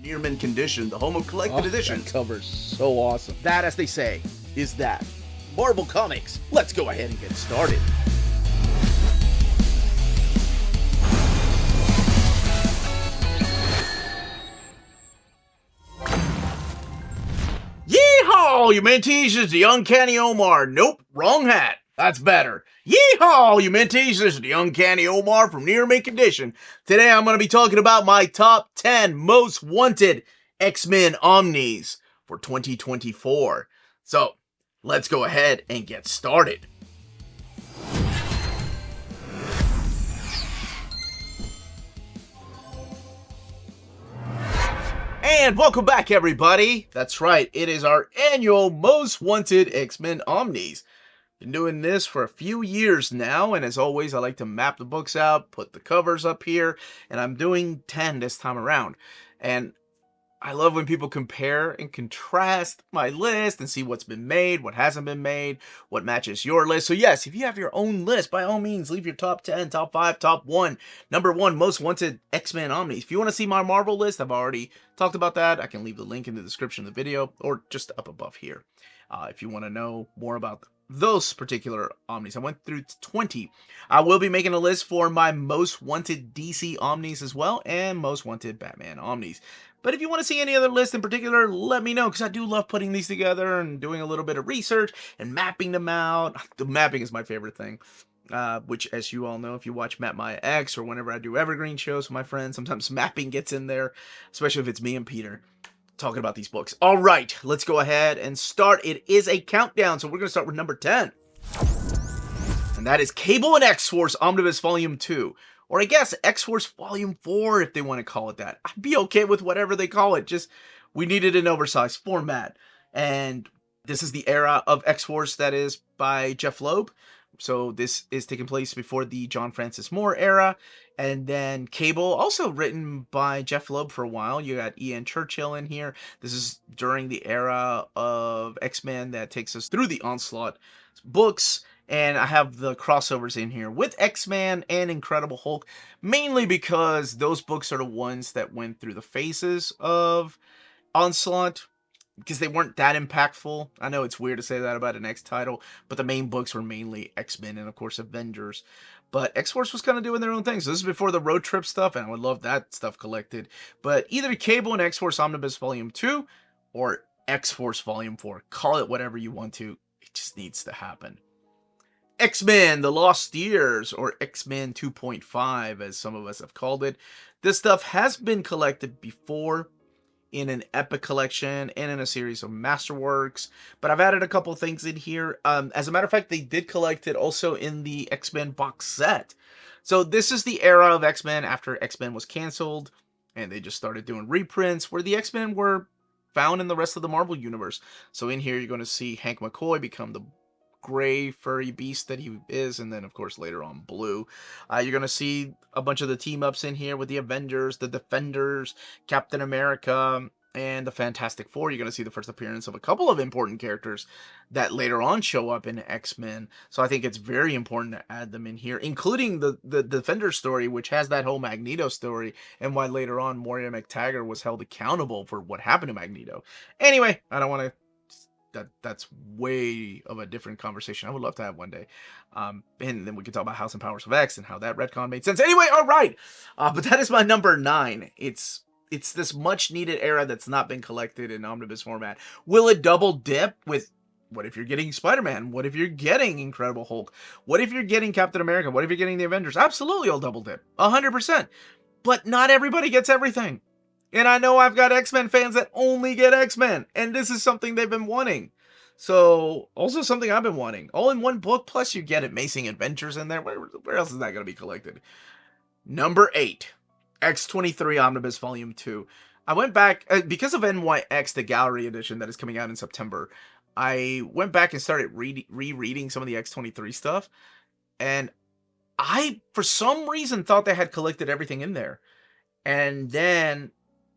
Near mint condition, the home of collected edition. That cover's so awesome. That, as they say, is that. Marvel Comics, let's go ahead and get started. Yeehaw, you Minties, it's the Uncanny Omar. Nope, wrong hat. That's better. Yeehaw, you Minties, this is the Uncanny Omar from Near Mint Condition. Today I'm going to be talking about my top 10 most wanted X-Men Omnis for 2024. So, let's go ahead and get started. And welcome back, everybody. That's right, it is our annual Most Wanted X-Men Omnis. Been doing this for a few years now, and as always, I like to map the books out, put the covers up here, and I'm doing 10 this time around. And I love when people compare and contrast my list and see what's been made, what hasn't been made, what matches your list. So yes, if you have your own list, by all means, leave your top 10, top 5, top 1. Number 1, most wanted X-Men Omnis. If you want to see my Marvel list, I've already talked about that. I can leave the link in the description of the video or just up above here. If you want to know more about those particular Omnis. I went through 20. I will be making a list for my most wanted DC Omnis as well, and most wanted Batman Omnis. But if you want to see any other list in particular, let me know, because I do love putting these together and doing a little bit of research and mapping them out. The mapping is my favorite thing, which, as you all know, if you watch Map My X or whenever I do Evergreen shows with my friends, sometimes mapping gets in there, especially if it's me and Peter talking about these books. All right, let's go ahead and start. It is a countdown, so we're going to start with number 10. And that is Cable and X-Force Omnibus Volume 2. Or I guess X-Force Volume 4, if they want to call it that. I'd be okay with whatever they call it. Just, we needed an oversized format. And this is the era of X-Force that is by Jeff Loeb. So this is taking place before the John Francis Moore era. And then Cable, also written by Jeff Loeb for a while. You got Ian Churchill in here. This is during the era of X-Men that takes us through the Onslaught books. And I have the crossovers in here with X-Men and Incredible Hulk, mainly because those books are the ones that went through the phases of Onslaught, because they weren't that impactful. I know it's weird to say that about an X title, but the main books were mainly X-Men and, of course, Avengers. But X-Force was kind of doing their own thing. So this is before the road trip stuff, and I would love that stuff collected. But either Cable and X-Force Omnibus Volume 2 or X-Force Volume 4. Call it whatever you want to. It just needs to happen. X-Men, The Lost Years, or X-Men 2.5, as some of us have called it. This stuff has been collected before in an Epic collection and in a series of Masterworks, but I've added a couple things in here. As a matter of fact, they did collect it also in the X-Men box set. So this is the era of X-Men after X-Men was canceled, and they just started doing reprints where the X-Men were found in the rest of the Marvel Universe. So in here, you're going to see Hank McCoy become the gray furry beast that he is, and then of course later on blue. You're gonna see a bunch of the team ups in here with the Avengers, the Defenders, Captain America, and the Fantastic Four. You're gonna see the first appearance of a couple of important characters that later on show up in X-Men. So I think it's very important to add them in here, including the Defender story, which has that whole Magneto story, and why later on Moira McTaggart was held accountable for what happened to Magneto. Anyway, I don't want to. That's way of a different conversation. I would love to have one day. And then we can talk about House and Powers of X and how that retcon made sense. Anyway, all right. But that is my number 9. It's this much needed era that's not been collected in omnibus format. Will it double dip with, what if you're getting Spider-Man? What if you're getting Incredible Hulk? What if you're getting Captain America? What if you're getting the Avengers? Absolutely, I'll double dip. 100%. But not everybody gets everything. And I know I've got X-Men fans that only get X-Men. And this is something they've been wanting. So, also something I've been wanting. All in one book, plus you get Amazing Adventures in there. Where else is that going to be collected? Number 8. X23 Omnibus Volume 2. I went back, because of NYX, the Gallery Edition that is coming out in September, I went back and started rereading some of the X23 stuff. And I, for some reason, thought they had collected everything in there. And then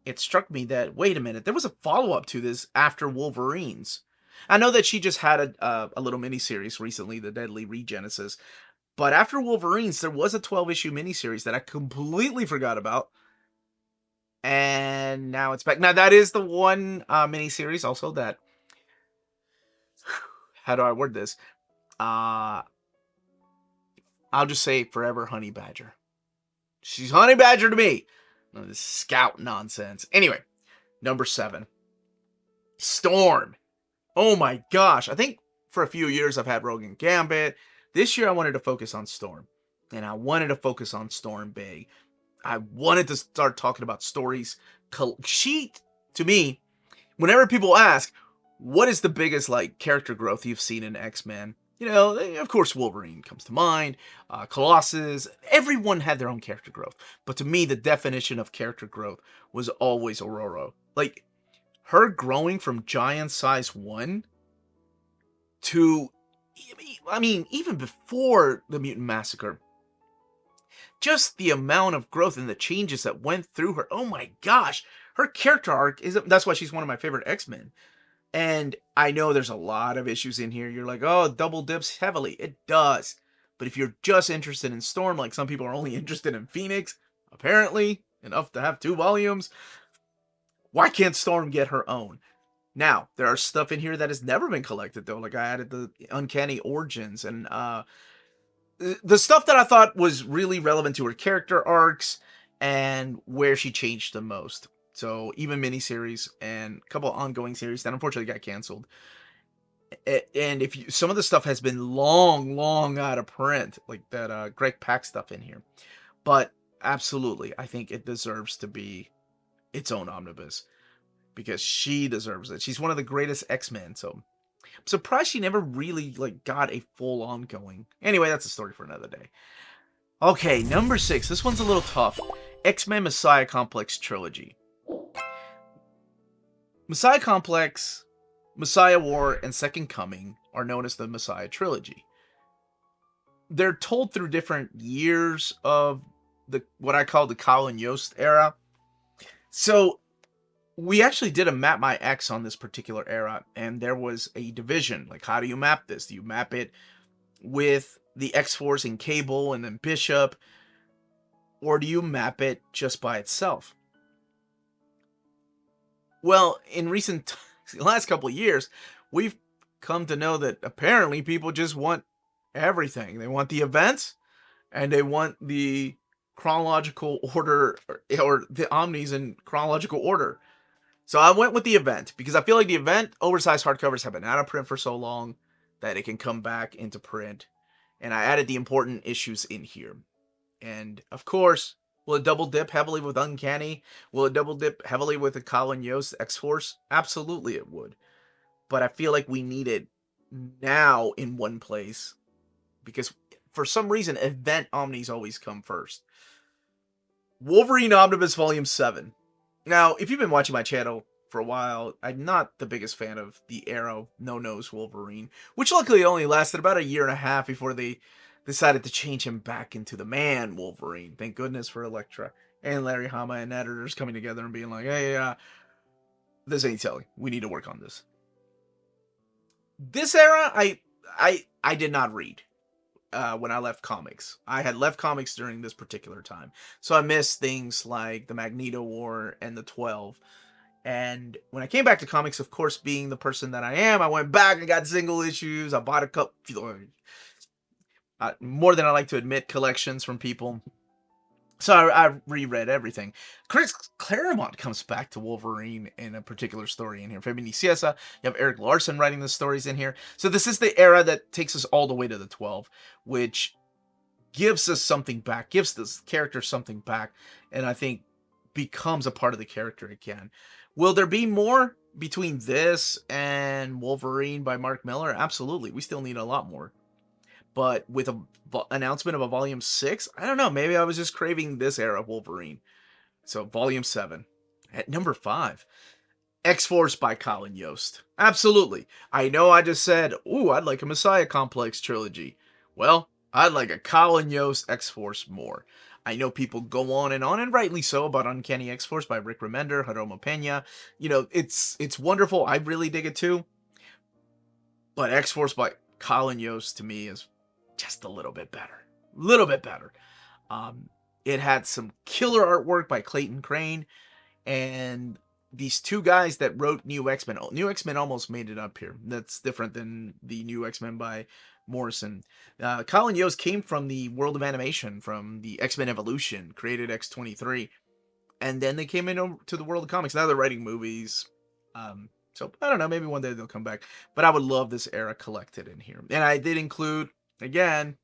it struck me that, wait a minute, there was a follow-up to this after Wolverines. I know that she just had a little miniseries recently, The Deadly Regenesis. But after Wolverines, there was a 12-issue miniseries that I completely forgot about. And now it's back. Now, that is the one miniseries also that, how do I word this? I'll just say forever Honey Badger. She's Honey Badger to me. No, this Scout nonsense. Anyway, number 7. Storm. Oh my gosh. I think for a few years I've had Rogue and Gambit. This year I wanted to focus on Storm. And I wanted to focus on Storm big. I wanted to start talking about stories. She, to me, whenever people ask, what is the biggest like character growth you've seen in X-Men? You know, of course Wolverine comes to mind, Colossus, everyone had their own character growth. But to me, the definition of character growth was always Aurora. Like, her growing from Giant Size 1 to, I mean, even before the Mutant Massacre, just the amount of growth and the changes that went through her. Oh my gosh, her character arc that's why she's one of my favorite X-Men. And I know there's a lot of issues in here. You're like, oh, double dips heavily. It does. But if you're just interested in Storm, like some people are only interested in Phoenix, apparently, enough to have 2 volumes, why can't Storm get her own? Now, there are stuff in here that has never been collected, though. Like, I added the Uncanny Origins and the stuff that I thought was really relevant to her character arcs and where she changed the most. So even miniseries and a couple of ongoing series that unfortunately got canceled. And if you, some of the stuff has been long out of print, like that Greg Pak stuff in here. But absolutely, I think it deserves to be its own omnibus because she deserves it. She's one of the greatest X-Men, so I'm surprised she never really like got a full ongoing. Anyway, that's a story for another day. Okay, number 6. This one's a little tough. X-Men Messiah Complex Trilogy. Messiah Complex, Messiah War, and Second Coming are known as the Messiah Trilogy. They're told through different years of the what I call the Colin Yost era. So we actually did a Map My X on this particular era, and there was a division. Like, how do you map this? Do you map it with the X-Force and Cable and then Bishop? Or do you map it just by itself? Well, in last couple of years, we've come to know that apparently people just want everything. They want the events, and they want the chronological order, or the Omnis in chronological order. So I went with the event, because I feel like the event oversized hardcovers have been out of print for so long that it can come back into print. And I added the important issues in here. And, of course, will it double dip heavily with Uncanny? Will it double dip heavily with the Colin Yost X-Force? Absolutely it would. But I feel like we need it now in one place. Because for some reason, event Omnis always come first. Wolverine Omnibus Volume 7. Now, if you've been watching my channel for a while, I'm not the biggest fan of the Arrow No-Nose Wolverine. Which luckily only lasted about a year and a half before they decided to change him back into the man Wolverine. Thank goodness for Elektra and Larry Hama and editors coming together and being like, hey, this ain't telling. We need to work on this. This era, I did not read when I left comics. I had left comics during this particular time. So I missed things like the Magneto War and the 12. And when I came back to comics, of course, being the person that I am, I went back and got single issues. I bought a couple, more than I like to admit, collections from people. So I reread everything. Chris Claremont comes back to Wolverine in a particular story in here. Femini Ciesa, you have Eric Larson writing the stories in here. So this is the era that takes us all the way to the 12, which gives us something back, gives this character something back, and I think becomes a part of the character again. Will there be more between this and Wolverine by Mark Millar? Absolutely. We still need a lot more. But with an announcement of a Volume 6, I don't know. Maybe I was just craving this era of Wolverine. So, Volume 7. At number 5, X-Force by Colin Yost. Absolutely. I know I just said, ooh, I'd like a Messiah Complex trilogy. Well, I'd like a Colin Yost X-Force more. I know people go on, and rightly so, about Uncanny X-Force by Rick Remender, Hiromu Pena. You know, it's wonderful. I really dig it too. But X-Force by Colin Yost, to me, is just a little bit better. It had some killer artwork by Clayton Crane. And these two guys that wrote New X-Men. New X-Men almost made it up here. That's different than the New X-Men by Morrison. Kyle and Yost came from the world of animation, from the X-Men Evolution, created X23. And then they came into the world of comics. Now they're writing movies. So, I don't know, maybe one day they'll come back. But I would love this era collected in here. And I did include, again,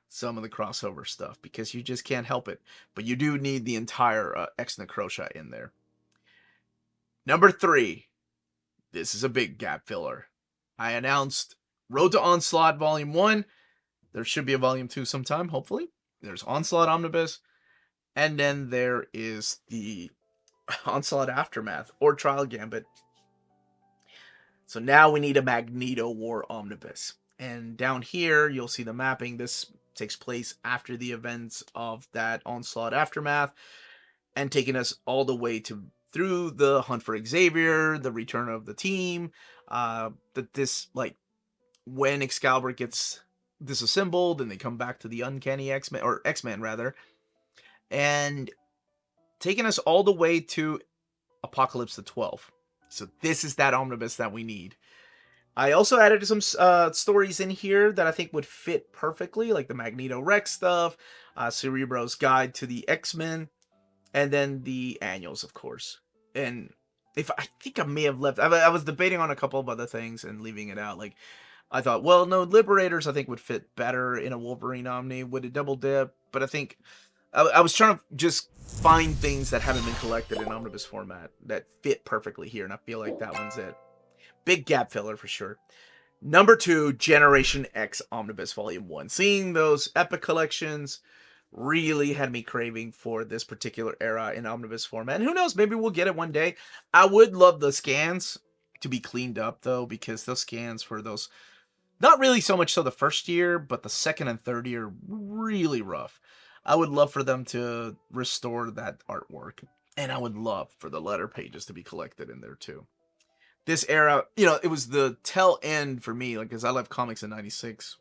some of the crossover stuff, because you just can't help it. But you do need the entire X-Necrosha in there. Number 3. This is a big gap filler. I announced Road to Onslaught Volume 1. There should be a Volume 2 sometime, hopefully. There's Onslaught Omnibus. And then there is the Onslaught Aftermath, or Trial Gambit. So now we need a Magneto War Omnibus. And down here, you'll see the mapping. This takes place after the events of that Onslaught Aftermath, and taking us all the way through the hunt for Xavier, the return of the team, when Excalibur gets disassembled and they come back to the Uncanny X-Men, or X-Men rather, and taking us all the way to Apocalypse the 12th. So this is that omnibus that we need. I also added some stories in here that I think would fit perfectly, like the Magneto Rex stuff, Cerebro's Guide to the X-Men, and then the annuals, of course. And I think I may have left, I was debating on a couple of other things and leaving it out. Like, I thought, well, no, Liberators I think would fit better in a Wolverine Omni with a double dip, but I think I was trying to just find things that haven't been collected in omnibus format that fit perfectly here, and I feel like that one's it. Big gap filler for sure. Number 2, Generation X Omnibus Volume 1. Seeing those epic collections really had me craving for this particular era in omnibus format. And who knows, maybe we'll get it one day. I would love the scans to be cleaned up, though, because those scans for those, not really so much so the first year, but the second and third year, really rough. I would love for them to restore that artwork. And I would love for the letter pages to be collected in there too. This era, it was the tail end for me, like, because I left comics in 96.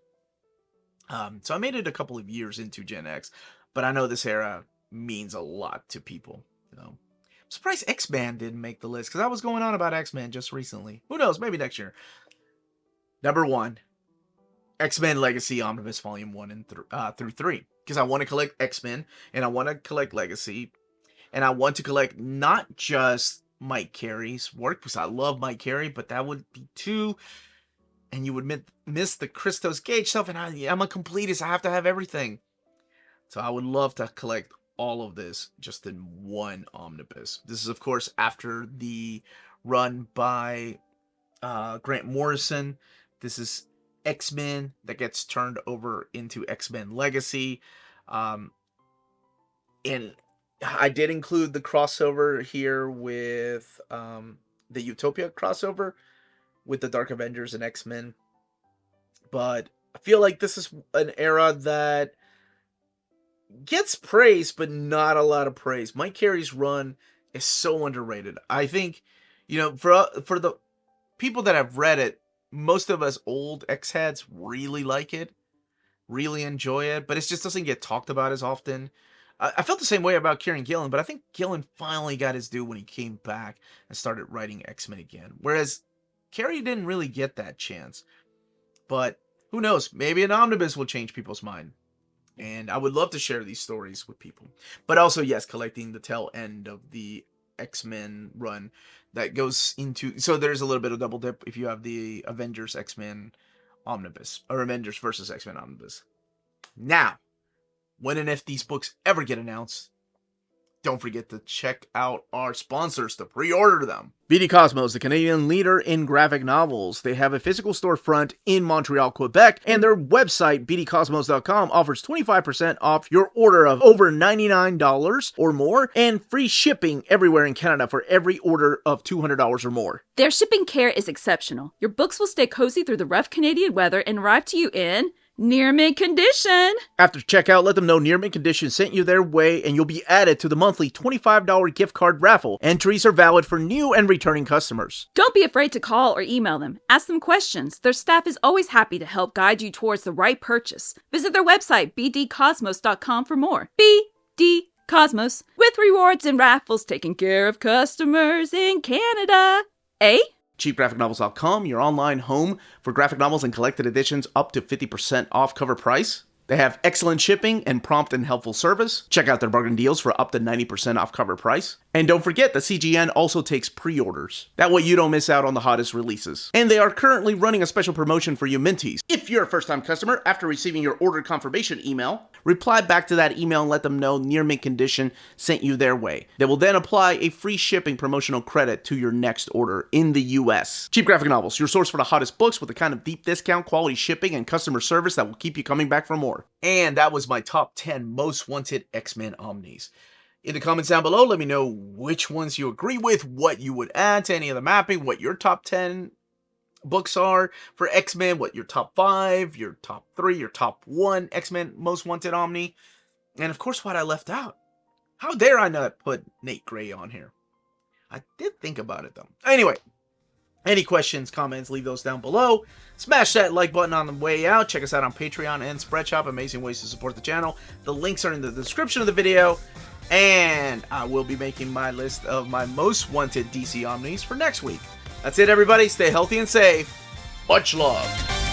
So I made it a couple of years into Gen X. But I know this era means a lot to people. I'm surprised X-Men didn't make the list, because I was going on about X-Men just recently. Who knows, maybe next year. Number 1, X-Men Legacy Omnibus Volume 1 and through 3. Because I want to collect X-Men, and I want to collect Legacy, and I want to collect not just Mike Carey's work, because I love Mike Carey, but that would be too, and you would miss the Christos Gage stuff, and I'm a completist, I have to have everything. So I would love to collect all of this just in one omnibus. This is, of course, after the run by Grant Morrison. This is X-Men that gets turned over into X-Men Legacy. And I did include the crossover here with the Utopia crossover with the Dark Avengers and X-Men. But I feel like this is an era that gets praise, but not a lot of praise. Mike Carey's run is so underrated. I think, for the people that have read it, most of us old X-heads really like it, really enjoy it, but it just doesn't get talked about as often. I felt the same way about Kieran Gillen, but I think Gillen finally got his due when he came back and started writing X-Men again. Whereas Carey didn't really get that chance. But who knows? Maybe an omnibus will change people's mind. And I would love to share these stories with people. But also, yes, collecting the tail end of the X-Men run that goes into... So there's a little bit of double dip if you have the Avengers X-Men Omnibus. Or Avengers versus X-Men Omnibus. Now, when and if these books ever get announced, don't forget to check out our sponsors to pre-order them. BD Cosmos, the Canadian leader in graphic novels. They have a physical storefront in Montreal, Quebec, and their website, bdcosmos.com, offers 25% off your order of over $99 or more, and free shipping everywhere in Canada for every order of $200 or more. Their shipping care is exceptional. Your books will stay cozy through the rough Canadian weather and arrive to you in near mint condition. After checkout, let them know Near Mint Condition sent you their way, and you'll be added to the monthly $25 gift card raffle. Entries are valid for new and returning customers. Don't be afraid to call or email them. Ask them questions. Their staff is always happy to help guide you towards the right purchase. Visit their website, bdcosmos.com, for more. Cosmos, with rewards and raffles taking care of customers in Canada. Eh? CheapGraphicNovels.com, your online home for graphic novels and collected editions up to 50% off cover price. They have excellent shipping and prompt and helpful service. Check out their bargain deals for up to 90% off cover price. And don't forget that CGN also takes pre-orders. That way you don't miss out on the hottest releases. And they are currently running a special promotion for you Minties. If you're a first-time customer, after receiving your order confirmation email, reply back to that email and let them know Near Mint Condition sent you their way. They will then apply a free shipping promotional credit to your next order in the US. Cheap Graphic Novels, your source for the hottest books with the kind of deep discount, quality shipping, and customer service that will keep you coming back for more. And that was my top 10 most wanted X-Men Omnis. In the comments down below, let me know which ones you agree with, what you would add to any of the mapping, what your top 10 books are for X-Men, what your top 5, your top 3, your top 1 X-Men most wanted Omni, and of course what I left out. How dare I not put Nate Gray on here? I did think about it though. Anyway, any questions, comments, leave those down below. Smash that like button on the way out. Check us out on Patreon and Spreadshop. Amazing ways to support the channel. The links are in the description of the video. And I will be making my list of my most wanted DC Omnis for next week. That's it, everybody. Stay healthy and safe. Much love.